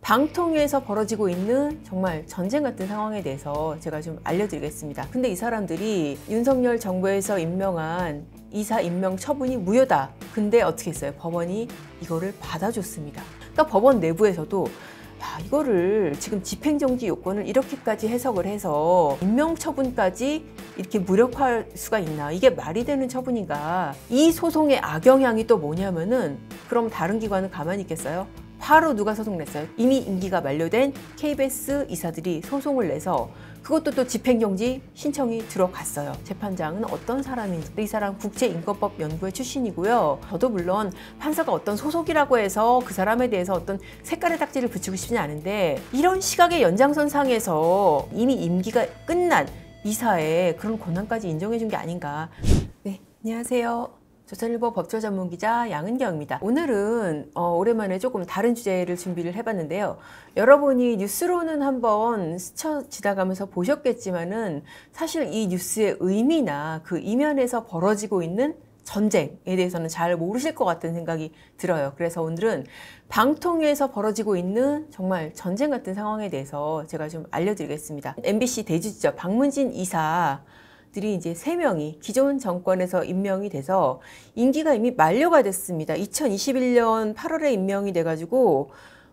방통위에서 벌어지고 있는 정말 전쟁 같은 상황에 대해서 제가 좀 알려드리겠습니다. 근데 이 사람들이 윤석열 정부에서 임명한 이사 임명 처분이 무효다. 근데 어떻게 했어요? 법원이 이거를 받아줬습니다. 그러니까 법원 내부에서도 이거를 지금 집행정지 요건을 이렇게까지 해석을 해서 임명 처분까지 이렇게 무력화할 수가 있나? 이게 말이 되는 처분인가? 이 소송의 악영향이 또 뭐냐면은 그럼 다른 기관은 가만히 있겠어요? 바로 누가 소송 냈어요? 이미 임기가 만료된 KBS 이사들이 소송을 내서 그것도 또 집행정지 신청이 들어갔어요. 재판장은 어떤 사람인지, 이 사람 국제인권법 연구회 출신이고요. 저도 물론 판사가 어떤 소속이라고 해서 그 사람에 대해서 어떤 색깔의 딱지를 붙이고 싶지는 않은데, 이런 시각의 연장선상에서 이미 임기가 끝난 이사의 그런 권한까지 인정해 준 게 아닌가. 네, 안녕하세요. 조선일보 법조 전문 기자 양은경입니다. 오늘은 오랜만에 조금 다른 주제를 준비를 해봤는데요. 여러분이 뉴스로는 한번 스쳐 지나가면서 보셨겠지만은 사실 이 뉴스의 의미나 그 이면에서 벌어지고 있는 전쟁에 대해서는 잘 모르실 것 같은 생각이 들어요. 그래서 오늘은 방통위에서 벌어지고 있는 정말 전쟁 같은 상황에 대해서 제가 좀 알려드리겠습니다. MBC 대주주죠. 박문진 이사 들이 이제 3명이 기존 정권에서 임명이 돼서 임기가 이미 만료가 됐습니다. 2021년 8월에 임명이 돼가지고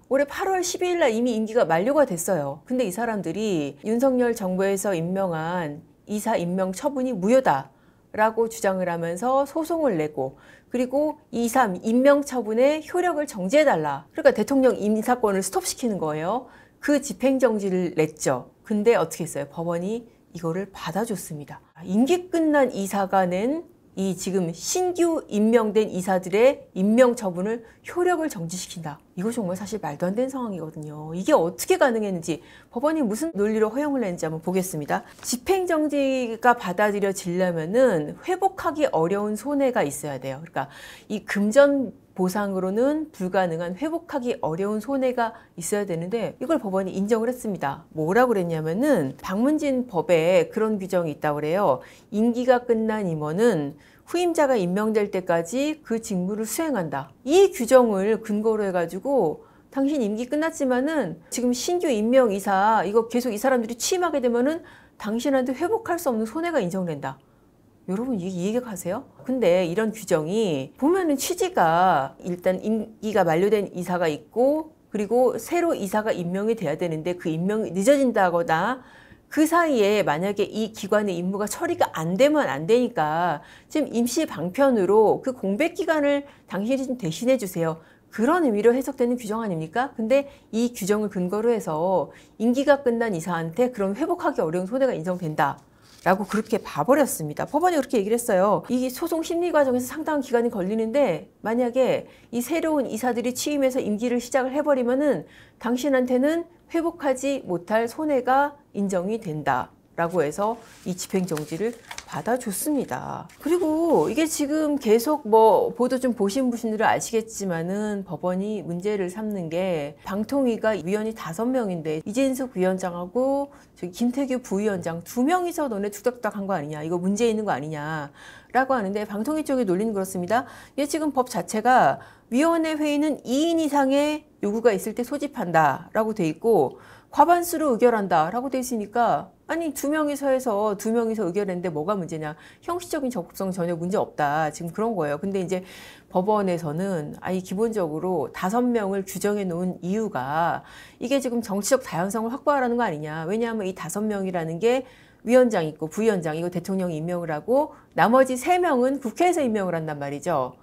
올해 8월 12일 날 이미 임기가 만료가 됐어요. 근데 이 사람들이 윤석열 정부에서 임명한 이사 임명 처분이 무효다라고 주장을 하면서 소송을 내고, 그리고 이사 임명 처분의 효력을 정지해달라. 그러니까 대통령 인사권을 스톱시키는 거예요. 그 집행정지를 냈죠. 근데 어떻게 했어요? 법원이 이거를 받아줬습니다. 임기 끝난 이사가 낸 이 지금 신규 임명된 이사들의 임명 처분을 효력을 정지시킨다. 이거 정말 사실 말도 안 되는 상황이거든요. 이게 어떻게 가능했는지, 법원이 무슨 논리로 허용을 했는지 한번 보겠습니다. 집행정지가 받아들여지려면은 회복하기 어려운 손해가 있어야 돼요. 그러니까 이 금전 보상으로는 불가능한 회복하기 어려운 손해가 있어야 되는데 이걸 법원이 인정을 했습니다. 뭐라고 그랬냐면은 박문진 법에 그런 규정이 있다고 그래요. 임기가 끝난 임원은 후임자가 임명될 때까지 그 직무를 수행한다. 이 규정을 근거로 해가지고 당신 임기 끝났지만은 지금 신규 임명 이사 이거 계속 이 사람들이 취임하게 되면은 당신한테 회복할 수 없는 손해가 인정된다. 여러분 이해 가세요? 근데 이런 규정이 보면은 취지가 일단 임기가 만료된 이사가 있고, 그리고 새로 이사가 임명이 돼야 되는데 그 임명이 늦어진다거나 그 사이에 만약에 이 기관의 임무가 처리가 안 되면 안 되니까 지금 임시 방편으로 그 공백 기간을 당신이 좀 대신해 주세요. 그런 의미로 해석되는 규정 아닙니까? 근데 이 규정을 근거로 해서 임기가 끝난 이사한테 그런 회복하기 어려운 손해가 인정된다 라고 그렇게 봐버렸습니다. 법원이 그렇게 얘기를 했어요. 이 소송 심리 과정에서 상당한 기간이 걸리는데 만약에 이 새로운 이사들이 취임해서 임기를 시작을 해버리면은 당신한테는 회복하지 못할 손해가 인정이 된다 라고 해서 이 집행정지를 받아줬습니다. 그리고 이게 지금 계속 뭐 보도 좀 보신 분들은 아시겠지만은 법원이 문제를 삼는 게 방통위가 위원이 5명인데 이진숙 위원장하고 저기 김태규 부위원장 2명이서 너네 툭닥툭닥 한 거 아니냐, 이거 문제 있는 거 아니냐 라고 하는데, 방통위 쪽의 논리는 그렇습니다. 이게 지금 법 자체가 위원회 회의는 2인 이상의 요구가 있을 때 소집한다 라고 돼 있고 과반수로 의결한다 라고 돼 있으니까, 아니 2명이서 해서 2명이서 의결했는데 뭐가 문제냐, 형식적인 적법성 전혀 문제 없다, 지금 그런 거예요. 근데 이제 법원에서는 기본적으로 5명을 규정해 놓은 이유가 이게 지금 정치적 다양성을 확보하라는 거 아니냐. 왜냐하면 이 5명이라는 게 위원장 있고 부위원장 이거 대통령이 임명을 하고 나머지 3명은 국회에서 임명을 한단 말이죠.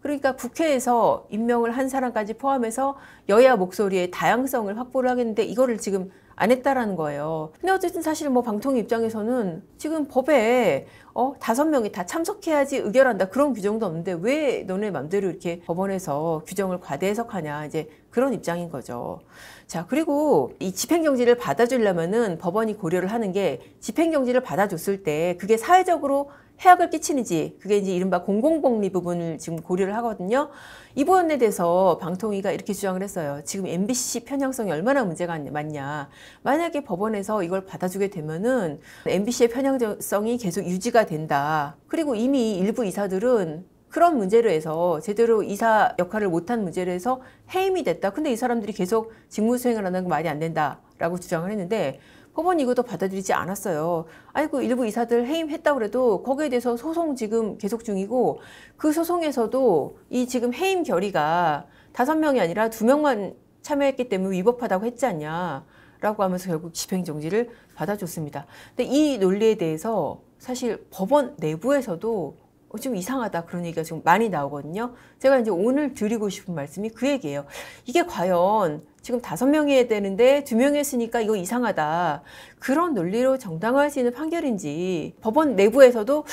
그러니까 국회에서 임명을 한 사람까지 포함해서 여야 목소리의 다양성을 확보를 하겠는데 이거를 지금 안 했다라는 거예요. 근데 어쨌든 사실 뭐 방통위 입장에서는 지금 법에 5명이 다 참석해야지 의결한다 그런 규정도 없는데 왜 너네 맘대로 이렇게 법원에서 규정을 과대 해석하냐, 이제 그런 입장인 거죠. 자, 그리고 이 집행정지를 받아주려면은 법원이 고려를 하는 게, 집행정지를 받아줬을 때 그게 사회적으로 해악을 끼치는지, 그게 이제 이른바 공공복리 부분을 지금 고려를 하거든요. 이 부분에 대해서 방통위가 이렇게 주장을 했어요. 지금 MBC 편향성이 얼마나 문제가 많냐. 만약에 법원에서 이걸 받아주게 되면은 MBC의 편향성이 계속 유지가 된다. 그리고 이미 일부 이사들은 그런 문제로 해서 제대로 이사 역할을 못한 문제로 해서 해임이 됐다. 근데 이 사람들이 계속 직무 수행을 안 하는 건 말이 안 된다라고 주장을 했는데 법원이 이것도 받아들이지 않았어요. 아이고 일부 이사들 해임했다고 그래도 거기에 대해서 소송 지금 계속 중이고 그 소송에서도 이 지금 해임 결의가 5명이 아니라 2명만 참여했기 때문에 위법하다고 했지 않냐 라고 하면서 결국 집행정지를 받아줬습니다. 근데 이 논리에 대해서 사실 법원 내부에서도 좀 이상하다 그런 얘기가 좀 많이 나오거든요. 제가 이제 오늘 드리고 싶은 말씀이 그 얘기예요. 이게 과연 지금 5명이 해야 되는데 2명이 했으니까 이거 이상하다. 그런 논리로 정당화할 수 있는 판결인지 법원 내부에서도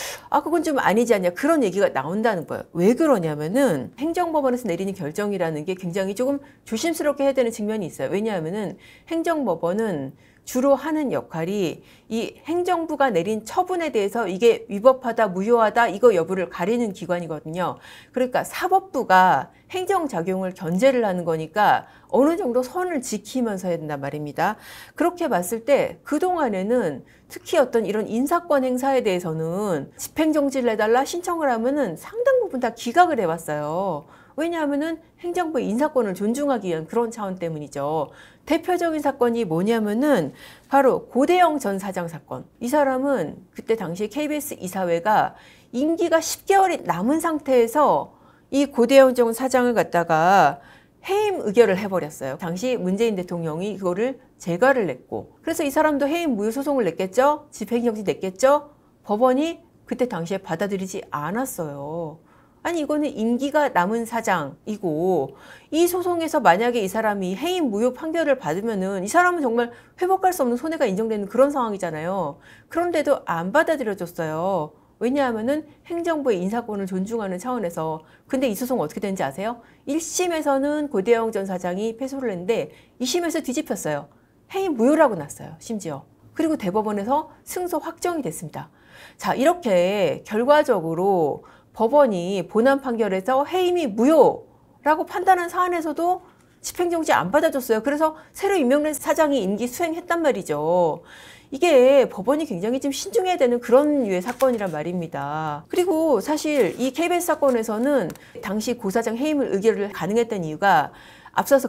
그건 좀 아니지 않냐 그런 얘기가 나온다는 거예요. 왜 그러냐면은 행정법원에서 내리는 결정이라는 게 굉장히 조금 조심스럽게 해야 되는 측면이 있어요. 왜냐하면은 행정법원은 주로 하는 역할이 이 행정부가 내린 처분에 대해서 이게 위법하다, 무효하다 이거 여부를 가리는 기관이거든요. 그러니까 사법부가 행정작용을 견제를 하는 거니까 어느 정도 선을 지키면서 해야 된단 말입니다. 그렇게 봤을 때 그동안에는 특히 어떤 이런 인사권 행사에 대해서는 집행정지를 해달라 신청을 하면은 상당 부분 다 기각을 해왔어요. 왜냐하면은 행정부의 인사권을 존중하기 위한 그런 차원 때문이죠. 대표적인 사건이 뭐냐면은 바로 고대영 전 사장 사건. 이 사람은 그때 당시 KBS 이사회가 임기가 10개월이 남은 상태에서 이 고대영 전 사장을 갖다가 해임 의결을 해버렸어요. 당시 문재인 대통령이 그거를 재가를 냈고 그래서 이 사람도 해임 무효 소송을 냈겠죠? 집행정지 냈겠죠? 법원이 그때 당시에 받아들이지 않았어요. 아니 이거는 임기가 남은 사장이고 이 소송에서 만약에 이 사람이 해임 무효 판결을 받으면은 이 사람은 정말 회복할 수 없는 손해가 인정되는 그런 상황이잖아요. 그런데도 안 받아들여졌어요. 왜냐하면은 행정부의 인사권을 존중하는 차원에서. 근데 이 소송 어떻게 되는지 아세요? 1심에서는 고대영 전 사장이 패소를 했는데 2심에서 뒤집혔어요. 해임 무효라고 났어요. 심지어. 그리고 대법원에서 승소 확정이 됐습니다. 자, 이렇게 결과적으로 법원이 본안 판결에서 해임이 무효라고 판단한 사안에서도 집행정지 안 받아줬어요. 그래서 새로 임명된 사장이 임기 수행했단 말이죠. 이게 법원이 굉장히 좀 신중해야 되는 그런 류의 사건이란 말입니다. 그리고 사실 이 KBS 사건에서는 당시 고 사장 해임을 의결을 가능했던 이유가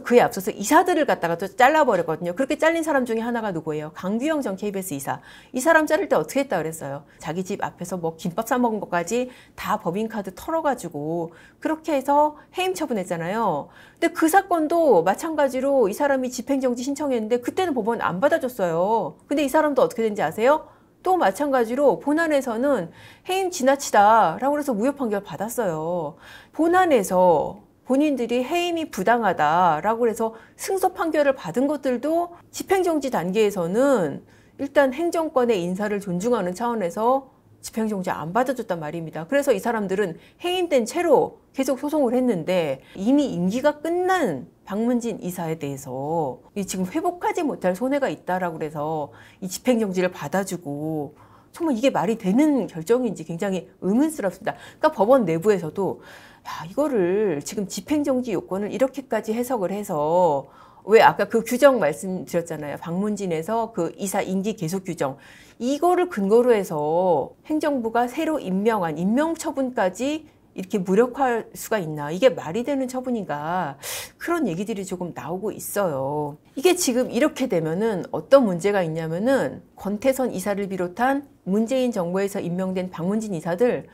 그에 앞서서 이사들을 갖다가 또 잘라버렸거든요. 그렇게 잘린 사람 중에 하나가 누구예요? 강규영 전 KBS 이사. 이 사람 자를 때 어떻게 했다 그랬어요? 자기 집 앞에서 뭐 김밥 사 먹은 것까지 다 법인카드 털어가지고 그렇게 해서 해임 처분했잖아요. 근데 그 사건도 마찬가지로 이 사람이 집행정지 신청했는데 그때는 법원 안 받아줬어요. 근데 이 사람도 어떻게 된지 아세요? 또 마찬가지로 본안에서는 해임 지나치다라고 해서 무효 판결 받았어요. 본안에서 본인들이 해임이 부당하다라고 해서 승소 판결을 받은 것들도 집행정지 단계에서는 일단 행정권의 인사를 존중하는 차원에서 집행정지 안 받아줬단 말입니다. 그래서 이 사람들은 해임된 채로 계속 소송을 했는데 이미 임기가 끝난 박문진 이사에 대해서 지금 회복하지 못할 손해가 있다라고 해서 이 집행정지를 받아주고 정말 이게 말이 되는 결정인지 굉장히 의문스럽습니다. 그러니까 법원 내부에서도 이거를 지금 집행정지 요건을 이렇게까지 해석을 해서 왜 아까 그 규정 말씀드렸잖아요. 박문진에서 그 이사 임기 계속 규정. 이거를 근거로 해서 행정부가 새로 임명한 임명처분까지 이렇게 무력화할 수가 있나. 이게 말이 되는 처분인가. 그런 얘기들이 조금 나오고 있어요. 이게 지금 이렇게 되면은 어떤 문제가 있냐면은 권태선 이사를 비롯한 문재인 정부에서 임명된 박문진 이사들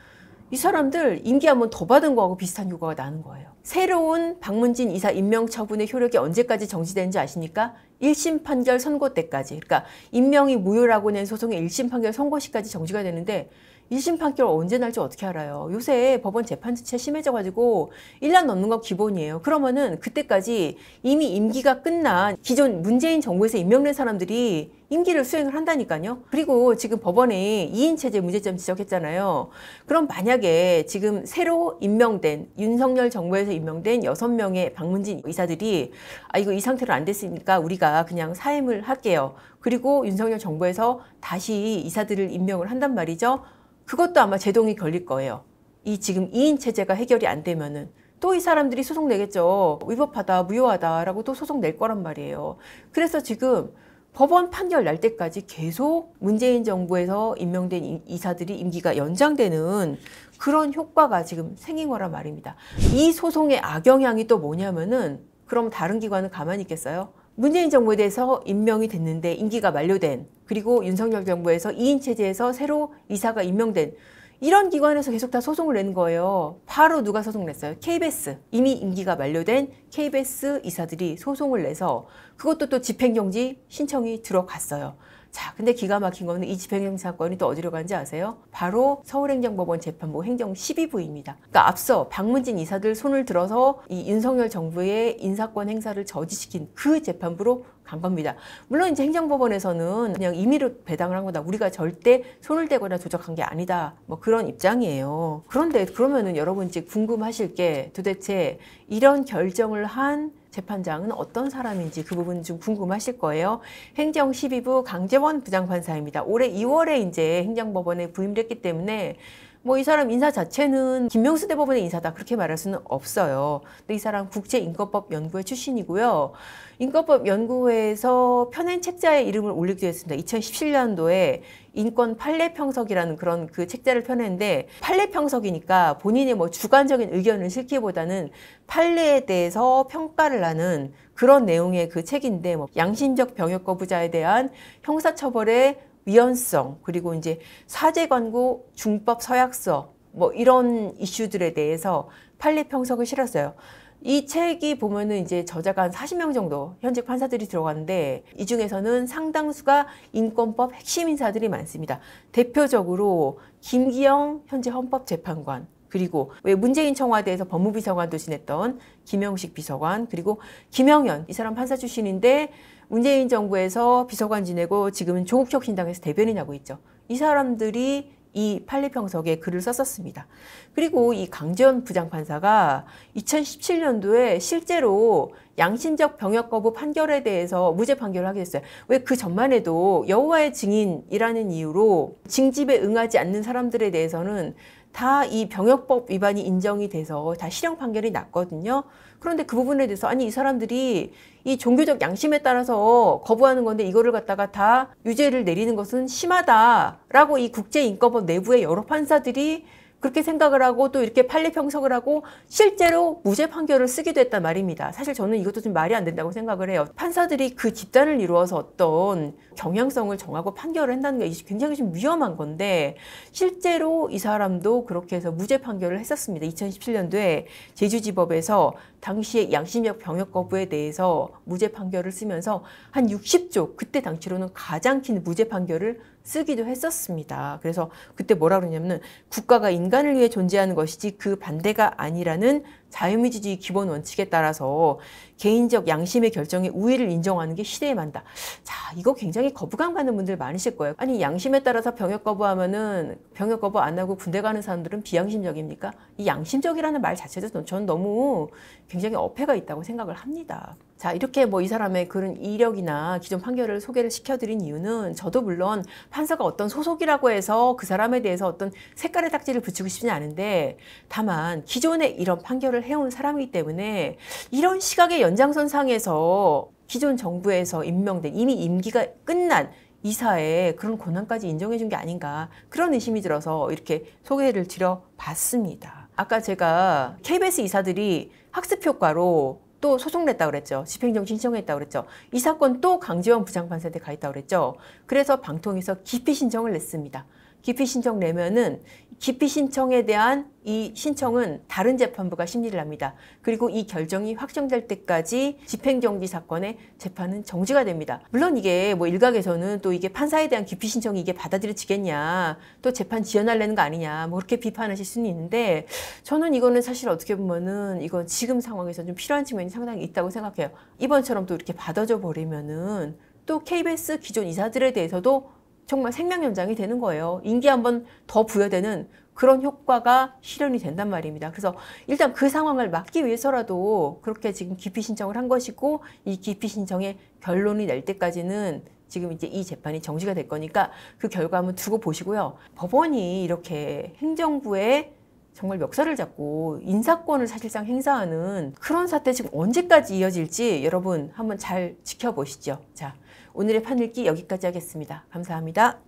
이 사람들 임기 한 번 더 받은 거하고 비슷한 결과가 나는 거예요. 새로운 박문진 이사 임명 처분의 효력이 언제까지 정지되는지 아십니까? 1심 판결 선고 때까지. 그러니까 임명이 무효라고 낸 소송의 1심 판결 선고 시까지 정지가 되는데 1심 판결 언제 날지 어떻게 알아요? 요새 법원 재판 자체 심해져가지고 1년 넘는 건 기본이에요. 그러면은 그때까지 이미 임기가 끝난 기존 문재인 정부에서 임명된 사람들이 임기를 수행을 한다니까요. 그리고 지금 법원에 2인 체제 문제점 지적했잖아요. 그럼 만약에 지금 새로 임명된 윤석열 정부에서 임명된 6명의 박문진 이사들이 이거 이 상태로 안 됐으니까 우리가 그냥 사임을 할게요. 그리고 윤석열 정부에서 다시 이사들을 임명을 한단 말이죠. 그것도 아마 제동이 걸릴 거예요. 이 지금 2인 체제가 해결이 안 되면은 또 이 사람들이 소송 내겠죠. 위법하다, 무효하다라고 또 소송 낼 거란 말이에요. 그래서 지금 법원 판결 날 때까지 계속 문재인 정부에서 임명된 이사들이 임기가 연장되는 그런 효과가 지금 생긴 거란 말입니다. 이 소송의 악영향이 또 뭐냐면은 그럼 다른 기관은 가만히 있겠어요? 문재인 정부에 대해서 임명이 됐는데 임기가 만료된, 그리고 윤석열 정부에서 2인 체제에서 새로 이사가 임명된 이런 기관에서 계속 다 소송을 내는 거예요. 바로 누가 소송을 냈어요? KBS. 이미 임기가 만료된 KBS 이사들이 소송을 내서 그것도 또 집행정지 신청이 들어갔어요. 자, 근데 기가 막힌 거는 이 집행정지 사건이 또 어디로 간지 아세요? 바로 서울행정법원 재판부 행정 12부입니다. 그러니까 앞서 박문진 이사들 손을 들어서 이 윤석열 정부의 인사권 행사를 저지시킨 그 재판부로 간 겁니다. 물론 이제 행정법원에서는 그냥 임의로 배당을 한 거다. 우리가 절대 손을 대거나 조작한 게 아니다. 뭐 그런 입장이에요. 그런데 그러면은 여러분 이제 궁금하실 게 도대체 이런 결정을 한 재판장은 어떤 사람인지 그 부분 좀 궁금하실 거예요. 행정 12부 강재원 부장판사입니다. 올해 2월에 이제 행정법원에 부임됐기 때문에 뭐 이 사람 인사 자체는 김명수 대법원의 인사다 그렇게 말할 수는 없어요. 근데 이 사람 국제인권법 연구회 출신이고요. 인권법 연구회에서 펴낸 책자에 이름을 올리기도 했습니다. 2017년도에 인권 판례평석이라는 그런 그 책자를 펴냈는데, 판례평석이니까 본인의 뭐 주관적인 의견을 실기보다는 판례에 대해서 평가를 하는 그런 내용의 그 책인데, 뭐 양심적 병역 거부자에 대한 형사처벌의 위헌성, 그리고 이제 사제 권고 중법 서약서 뭐 이런 이슈들에 대해서 판례평석을 실었어요. 이 책이 보면은 이제 저자가 한 40명 정도 현직 판사들이 들어가는데 이 중에서는 상당수가 인권법 핵심 인사들이 많습니다. 대표적으로 김기영 현재 헌법재판관, 그리고 왜 문재인 청와대에서 법무비서관도 지냈던 김영식 비서관, 그리고 김영현, 이 사람 판사 출신인데 문재인 정부에서 비서관 지내고 지금은 조국혁신당에서 대변인 하고 있죠. 이 사람들이 이 판례평석에 글을 썼었습니다. 그리고 이 강재원 부장판사가 2017년도에 실제로 양심적 병역 거부 판결에 대해서 무죄 판결을 하게 됐어요. 왜 그 전만 해도 여호와의 증인이라는 이유로 징집에 응하지 않는 사람들에 대해서는 다 이 병역법 위반이 인정이 돼서 다 실형 판결이 났거든요. 그런데 그 부분에 대해서 아니 이 사람들이 이 종교적 양심에 따라서 거부하는 건데 이거를 갖다가 다 유죄를 내리는 것은 심하다라고 이 국제인권법 내부의 여러 판사들이 그렇게 생각을 하고 또 이렇게 판례평석을 하고 실제로 무죄 판결을 쓰기도 했단 말입니다. 사실 저는 이것도 좀 말이 안 된다고 생각을 해요. 판사들이 그 집단을 이루어서 어떤 경향성을 정하고 판결을 한다는 게 굉장히 좀 위험한 건데 실제로 이 사람도 그렇게 해서 무죄 판결을 했었습니다. 2017년도에 제주지법에서 당시에 양심적 병역 거부에 대해서 무죄 판결을 쓰면서 한 60조, 그때 당시로는 가장 긴 무죄 판결을 쓰기도 했었습니다. 그래서 그때 뭐라 그러냐면 국가가 인간을 위해 존재하는 것이지 그 반대가 아니라는 자유민주주의 기본 원칙에 따라서 개인적 양심의 결정에 우위를 인정하는 게 시대에 맞다. 자, 이거 굉장히 거부감 가는 분들 많으실 거예요. 아니 양심에 따라서 병역 거부하면은 병역 거부 안 하고 군대 가는 사람들은 비양심적입니까? 이 양심적이라는 말 자체도 저는 너무 굉장히 어폐가 있다고 생각을 합니다. 자, 이렇게 뭐 이 사람의 그런 이력이나 기존 판결을 소개를 시켜드린 이유는 저도 물론 판사가 어떤 소속이라고 해서 그 사람에 대해서 어떤 색깔의 딱지를 붙이고 싶지는 않은데, 다만 기존에 이런 판결을 해온 사람이기 때문에 이런 시각의 연장선상에서 기존 정부에서 임명된 이미 임기가 끝난 이사의 그런 권한까지 인정해 준 게 아닌가, 그런 의심이 들어서 이렇게 소개를 드려봤습니다. 아까 제가 KBS 이사들이 학습 효과로 또 소송 냈다고 그랬죠. 집행정지 신청했다고 그랬죠. 이 사건 또 강재원 부장판사한테 가 있다고 그랬죠. 그래서 방통위에서 기피 신청을 냈습니다. 기피 신청 내면은 기피 신청에 대한 이 신청은 다른 재판부가 심리를 합니다. 그리고 이 결정이 확정될 때까지 집행정지 사건의 재판은 정지가 됩니다. 물론 이게 뭐 일각에서는 또 이게 판사에 대한 기피 신청이 이게 받아들여지겠냐, 또 재판 지연하려는 거 아니냐, 뭐 그렇게 비판하실 수는 있는데, 저는 이거는 사실 어떻게 보면은 이건 지금 상황에서 좀 필요한 측면이 상당히 있다고 생각해요. 이번처럼 또 이렇게 받아줘 버리면은 또 KBS 기존 이사들에 대해서도 정말 생명 연장이 되는 거예요. 임기 한번 더 부여되는 그런 효과가 실현이 된단 말입니다. 그래서 일단 그 상황을 막기 위해서라도 그렇게 지금 기피 신청을 한 것이고, 이 기피 신청의 결론이 날 때까지는 지금 이제 이 재판이 정지가 될 거니까 그 결과 한번 두고 보시고요. 법원이 이렇게 행정부의 정말 멱살을 잡고 인사권을 사실상 행사하는 그런 사태 지금 언제까지 이어질지 여러분 한번 잘 지켜보시죠. 자, 오늘의 판읽기 여기까지 하겠습니다. 감사합니다.